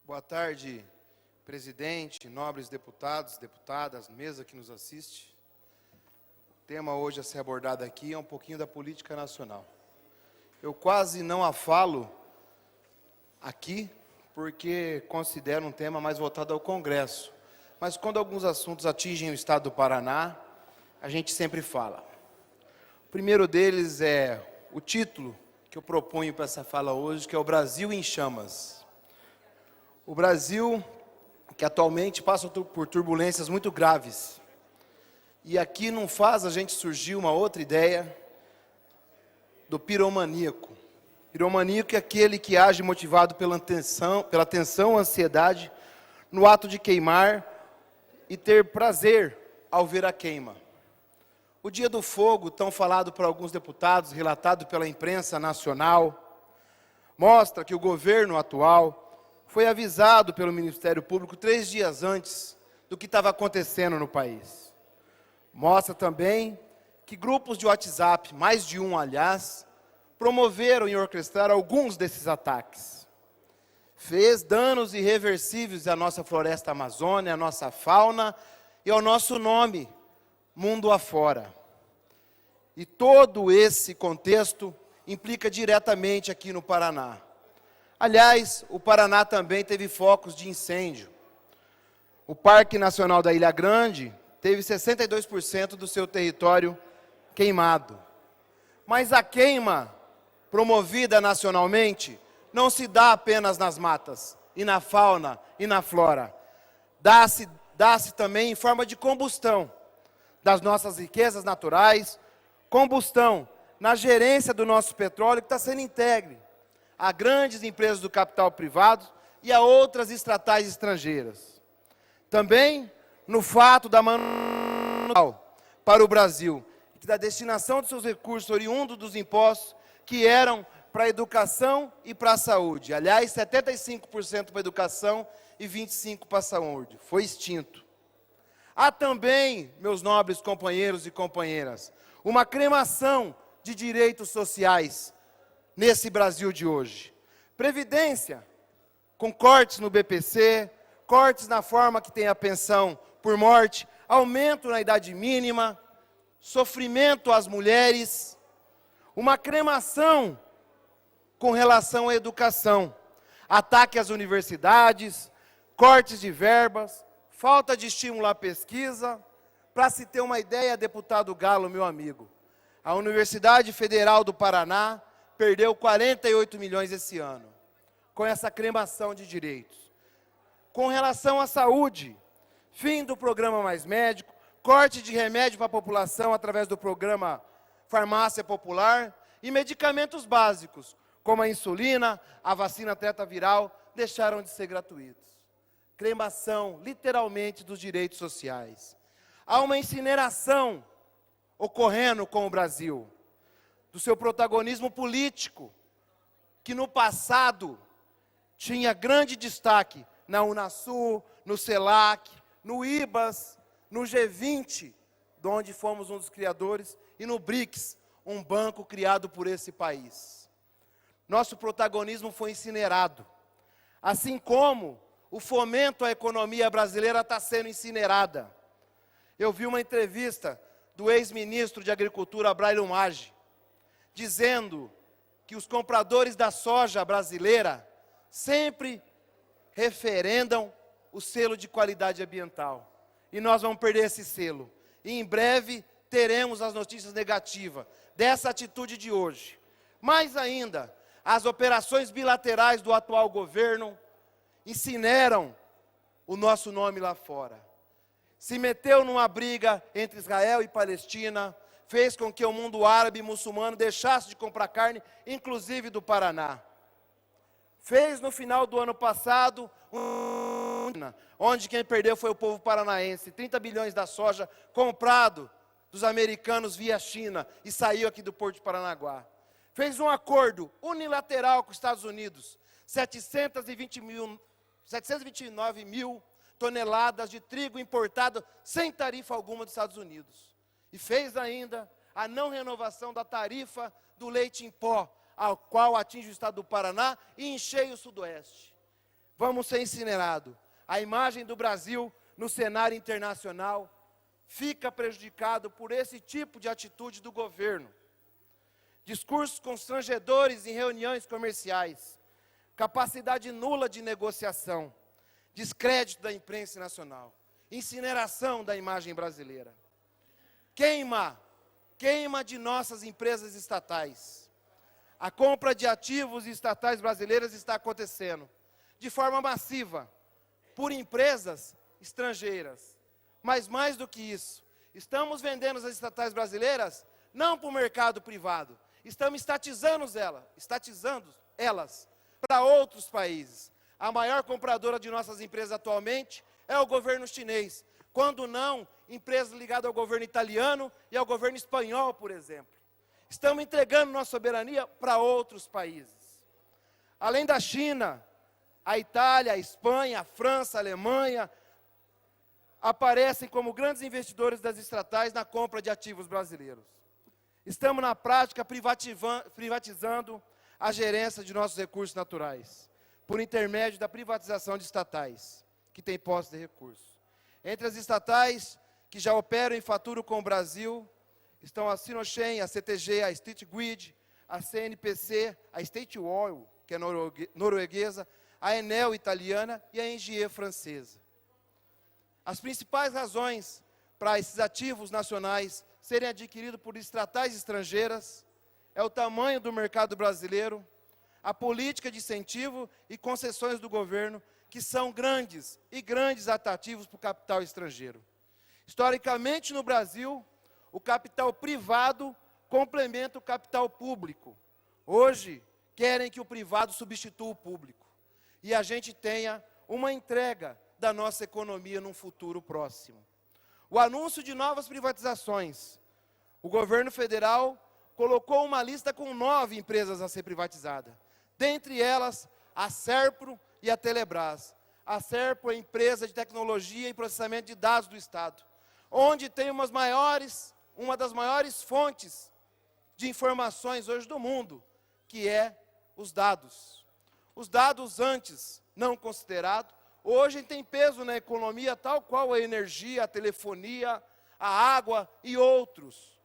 Boa tarde, presidente, nobres deputados, deputadas, mesa que nos assiste. O tema hoje a ser abordado aqui é um pouquinho da política nacional. Eu quase não a falo aqui, porque considero um tema mais voltado ao Congresso. Mas quando alguns assuntos atingem o estado do Paraná, a gente sempre fala. O primeiro deles é o título que eu proponho para essa fala hoje, que é o Brasil em Chamas. O Brasil, que atualmente passa por turbulências muito graves. E aqui não faz a gente surgir uma outra ideia do piromaníaco. Piromaníaco é aquele que age motivado pela tensão, ansiedade, no ato de queimar e ter prazer ao ver a queima. O Dia do Fogo, tão falado por alguns deputados, relatado pela imprensa nacional, mostra que o governo atual foi avisado pelo Ministério Público 3 dias antes do que estava acontecendo no país. Mostra também que grupos de WhatsApp, mais de um, aliás, promoveram e orquestraram alguns desses ataques. Fez danos irreversíveis à nossa floresta amazônica, à nossa fauna e ao nosso nome, mundo afora. E todo esse contexto implica diretamente aqui no Paraná. Aliás, o Paraná também teve focos de incêndio. O Parque Nacional da Ilha Grande teve 62% do seu território queimado. Mas a queima promovida nacionalmente não se dá apenas nas matas, e na fauna, e na flora. Dá-se também em forma de combustão das nossas riquezas naturais, combustão na gerência do nosso petróleo, que está sendo entregue a grandes empresas do capital privado e a outras estatais estrangeiras. Também no fato da manutenção para o Brasil, da destinação de seus recursos oriundos dos impostos que eram para a educação e para a saúde. Aliás, 75% para a educação e 25% para a saúde. Foi extinto. Há também, meus nobres companheiros e companheiras, uma cremação de direitos sociais nesse Brasil de hoje. Previdência, com cortes no BPC, cortes na forma que tem a pensão por morte, aumento na idade mínima, sofrimento às mulheres, uma cremação com relação à educação, ataque às universidades, cortes de verbas, falta de estímulo à pesquisa. Para se ter uma ideia, deputado Galo, meu amigo, a Universidade Federal do Paraná perdeu 48 milhões esse ano, com essa cremação de direitos. Com relação à saúde, fim do programa Mais Médico, corte de remédio para a população através do programa Farmácia Popular e medicamentos básicos, como a insulina, a vacina tetaviral, deixaram de ser gratuitos. Cremação, literalmente, dos direitos sociais. Há uma incineração ocorrendo com o Brasil, do seu protagonismo político, que no passado tinha grande destaque na Unasul, no CELAC, no IBAS, no G20, de onde fomos um dos criadores, e no BRICS, um banco criado por esse país. Nosso protagonismo foi incinerado, assim como o fomento à economia brasileira está sendo incinerada. Eu vi uma entrevista do ex-ministro de Agricultura, Braulio Maggi, dizendo que os compradores da soja brasileira sempre referendam o selo de qualidade ambiental. E nós vamos perder esse selo. E em breve teremos as notícias negativas dessa atitude de hoje. Mais ainda, as operações bilaterais do atual governo incineram o nosso nome lá fora. Se meteu numa briga entre Israel e Palestina, fez com que o mundo árabe e muçulmano deixasse de comprar carne, inclusive do Paraná. Fez no final do ano passado, onde quem perdeu foi o povo paranaense, 30 bilhões da soja comprado dos americanos via China e saiu aqui do Porto de Paranaguá. Fez um acordo unilateral com os Estados Unidos, 729 mil toneladas de trigo importado sem tarifa alguma dos Estados Unidos. E fez ainda a não renovação da tarifa do leite em pó, ao qual atinge o estado do Paraná e em cheio o Sudoeste. vamos ser incinerados. A imagem do Brasil no cenário internacional fica prejudicado por esse tipo de atitude do governo. Discursos constrangedores em reuniões comerciais, capacidade nula de negociação, descrédito da imprensa nacional, incineração da imagem brasileira. Queima de nossas empresas estatais. A compra de ativos estatais brasileiras está acontecendo de forma massiva por empresas estrangeiras. Mas mais do que isso, estamos vendendo as estatais brasileiras não para o mercado privado, estamos estatizando elas para outros países. A maior compradora de nossas empresas atualmente é o governo chinês, quando não, empresas ligadas ao governo italiano e ao governo espanhol, por exemplo. Estamos entregando nossa soberania para outros países. Além da China, a Itália, a Espanha, a França, a Alemanha aparecem como grandes investidores das estatais na compra de ativos brasileiros. Estamos, na prática, privatizando a gerência de nossos recursos naturais, por intermédio da privatização de estatais, que têm posse de recursos. Entre as estatais que já operam e faturam com o Brasil, estão a Sinochem, a CTG, a State Grid, a CNPC, a State Oil, que é norueguesa, a Enel italiana e a Engie francesa. As principais razões para esses ativos nacionais serem adquiridos por estatais estrangeiras é o tamanho do mercado brasileiro, a política de incentivo e concessões do governo, que são grandes atrativos para o capital estrangeiro. Historicamente, no Brasil, o capital privado complementa o capital público. Hoje, querem que o privado substitua o público. E a gente tenha uma entrega da nossa economia num futuro próximo. O anúncio de novas privatizações. O governo federal colocou uma lista com 9 empresas a ser privatizada. Dentre elas, a Serpro e a Telebrás. A Serpro é a empresa de tecnologia e processamento de dados do Estado, onde tem uma das maiores fontes de informações hoje do mundo, que é os dados. Os dados antes não considerados, hoje têm peso na economia, tal qual a energia, a telefonia, a água e outros.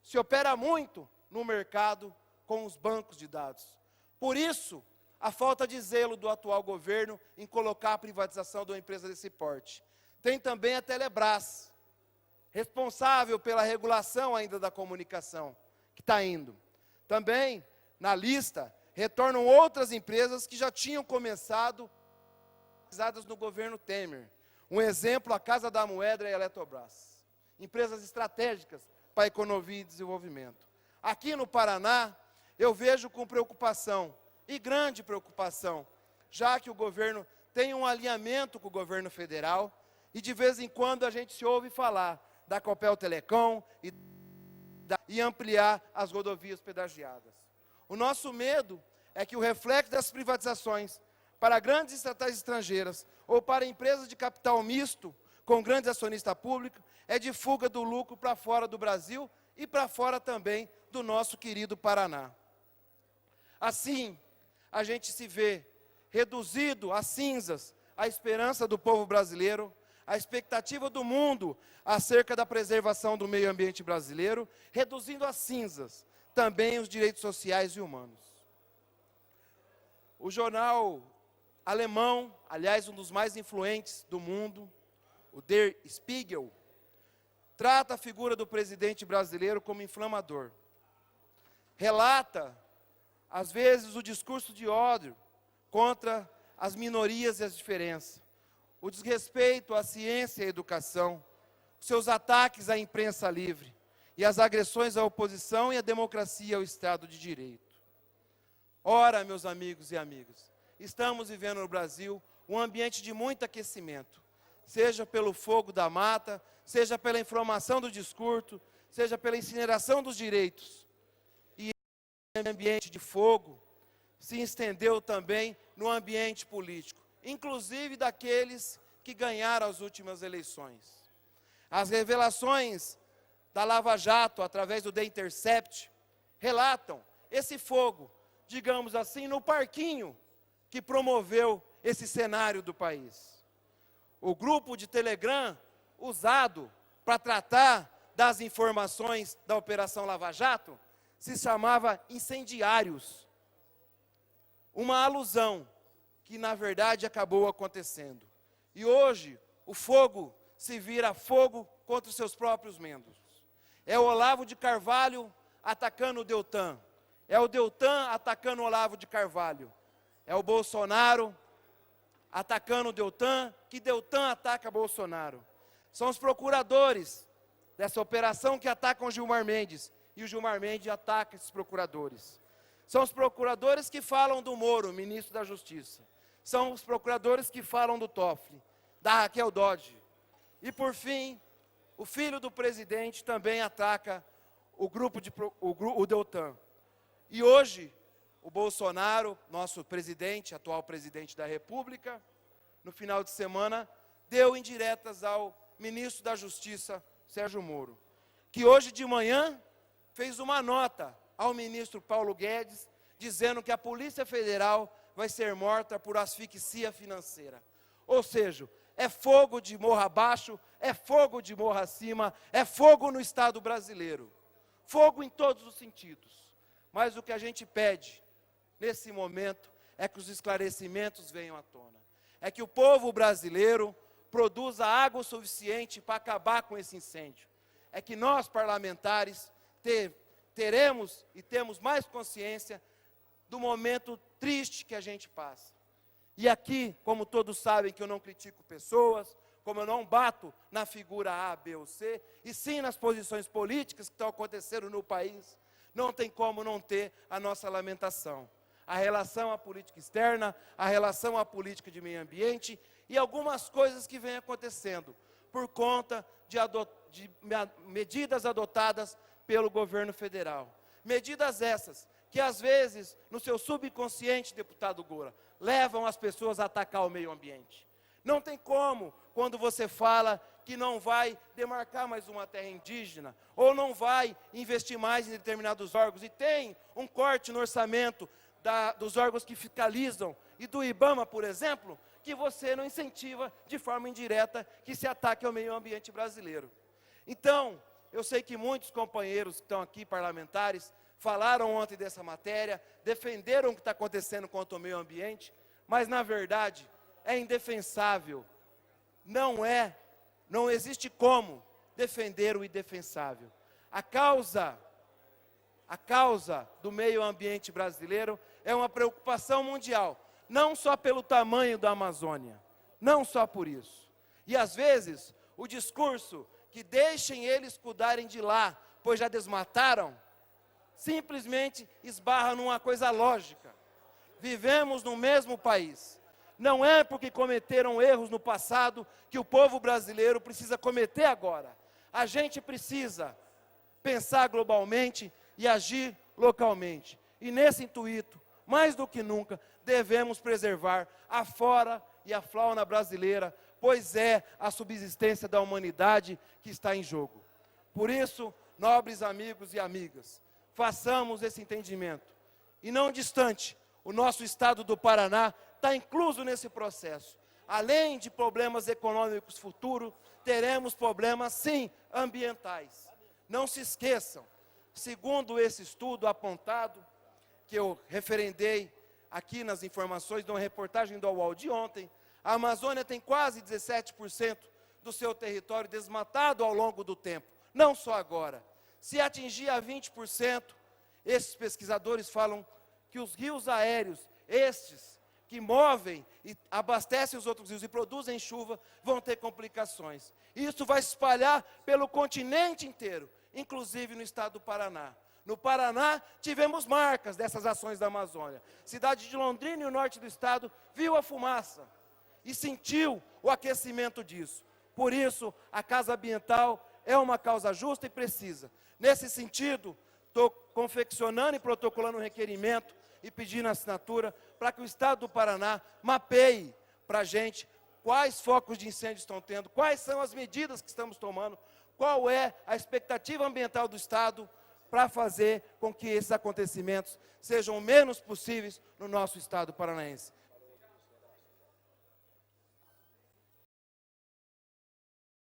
Se opera muito no mercado com os bancos de dados. Por isso, a falta de zelo do atual governo em colocar a privatização de uma empresa desse porte. Tem também a Telebrás, responsável pela regulação ainda da comunicação, que está indo. Também, na lista, retornam outras empresas que já tinham começado no governo Temer. Um exemplo, a Casa da Moeda e a Eletrobras. Empresas estratégicas para a economia e desenvolvimento. Aqui no Paraná, eu vejo com preocupação, e grande preocupação, já que o governo tem um alinhamento com o governo federal, e de vez em quando a gente se ouve falar da Copel Telecom e ampliar as rodovias pedagiadas. O nosso medo é que o reflexo das privatizações para grandes estatais estrangeiras ou para empresas de capital misto com grandes acionistas públicos é de fuga do lucro para fora do Brasil e para fora também do nosso querido Paraná. Assim, a gente se vê reduzido a cinzas a esperança do povo brasileiro, a expectativa do mundo acerca da preservação do meio ambiente brasileiro, reduzindo a cinzas também os direitos sociais e humanos. O jornal alemão, aliás, um dos mais influentes do mundo, o Der Spiegel, trata a figura do presidente brasileiro como inflamador. Relata, às vezes, o discurso de ódio contra as minorias e as diferenças, o desrespeito à ciência e à educação, os seus ataques à imprensa livre e as agressões à oposição e à democracia e ao Estado de Direito. Ora, meus amigos e amigas, estamos vivendo no Brasil um ambiente de muito aquecimento, seja pelo fogo da mata, seja pela inflamação do discurso, seja pela incineração dos direitos. E esse ambiente de fogo se estendeu também no ambiente político, inclusive daqueles que ganharam as últimas eleições. As revelações da Lava Jato, através do The Intercept, relatam esse fogo, digamos assim, no parquinho que promoveu esse cenário do país. O grupo de Telegram usado para tratar das informações da Operação Lava Jato se chamava Incendiários. Uma alusão que, na verdade, acabou acontecendo. E hoje, o fogo se vira fogo contra os seus próprios membros. É o Olavo de Carvalho atacando o Deltan. É o Deltan atacando o Olavo de Carvalho. É o Bolsonaro atacando o Deltan, que Deltan ataca Bolsonaro. São os procuradores dessa operação que atacam o Gilmar Mendes. E o Gilmar Mendes ataca esses procuradores. São os procuradores que falam do Moro, ministro da Justiça. São os procuradores que falam do Toffoli, da Raquel Dodge. E, por fim, o filho do presidente também ataca o Deltan. E hoje, o Bolsonaro, nosso presidente, atual presidente da República, no final de semana, deu indiretas ao ministro da Justiça, Sérgio Moro, que hoje de manhã fez uma nota ao ministro Paulo Guedes, dizendo que a Polícia Federal vai ser morta por asfixia financeira. Ou seja, é fogo de morro abaixo, é fogo de morro acima, é fogo no Estado brasileiro. Fogo em todos os sentidos. Mas o que a gente pede, nesse momento, é que os esclarecimentos venham à tona. É que o povo brasileiro produza água suficiente para acabar com esse incêndio. É que nós, parlamentares, teremos e temos mais consciência do momento triste que a gente passa. E aqui, como todos sabem que eu não critico pessoas, como eu não bato na figura A, B ou C, e sim nas posições políticas que estão acontecendo no país, não tem como não ter a nossa lamentação. A relação à política externa, a relação à política de meio ambiente e algumas coisas que vêm acontecendo por conta de medidas adotadas pelo governo federal. Medidas essas que, às vezes, no seu subconsciente, deputado Gora, levam as pessoas a atacar o meio ambiente. Não tem como, quando você fala que não vai demarcar mais uma terra indígena, ou não vai investir mais em determinados órgãos, e tem um corte no orçamento dos órgãos que fiscalizam, e do IBAMA, por exemplo, que você não incentiva de forma indireta que se ataque ao meio ambiente brasileiro. Então, eu sei que muitos companheiros que estão aqui, parlamentares, falaram ontem dessa matéria, defenderam o que está acontecendo contra o meio ambiente, mas, na verdade, é indefensável. Não existe como defender o indefensável. A causa do meio ambiente brasileiro é uma preocupação mundial, não só pelo tamanho da Amazônia, não só por isso. E, às vezes, o discurso que deixem eles cuidarem de lá, pois já desmataram, simplesmente esbarra numa coisa lógica. Vivemos no mesmo país. Não é porque cometeram erros no passado que o povo brasileiro precisa cometer agora. A gente precisa pensar globalmente e agir localmente. E nesse intuito, mais do que nunca, devemos preservar a flora e a fauna brasileira, pois é a subsistência da humanidade que está em jogo. Por isso, nobres amigos e amigas, façamos esse entendimento. E não distante, o nosso estado do Paraná está incluso nesse processo. Além de problemas econômicos futuros, teremos problemas, sim, ambientais. Não se esqueçam, segundo esse estudo apontado, que eu referendei aqui nas informações de uma reportagem do UOL de ontem, a Amazônia tem quase 17% do seu território desmatado ao longo do tempo, não só agora. Se atingir a 20%, esses pesquisadores falam que os rios aéreos, estes que movem e abastecem os outros rios e produzem chuva, vão ter complicações. Isso vai se espalhar pelo continente inteiro, inclusive no estado do Paraná. No Paraná, tivemos marcas dessas ações da Amazônia. Cidade de Londrina e o norte do estado viu a fumaça e sentiu o aquecimento disso. Por isso, a causa ambiental é uma causa justa e precisa. Nesse sentido, estou confeccionando e protocolando um requerimento e pedindo assinatura para que o estado do Paraná mapeie para a gente quais focos de incêndio estão tendo, quais são as medidas que estamos tomando, qual é a expectativa ambiental do estado para fazer com que esses acontecimentos sejam o menos possíveis no nosso estado paranaense.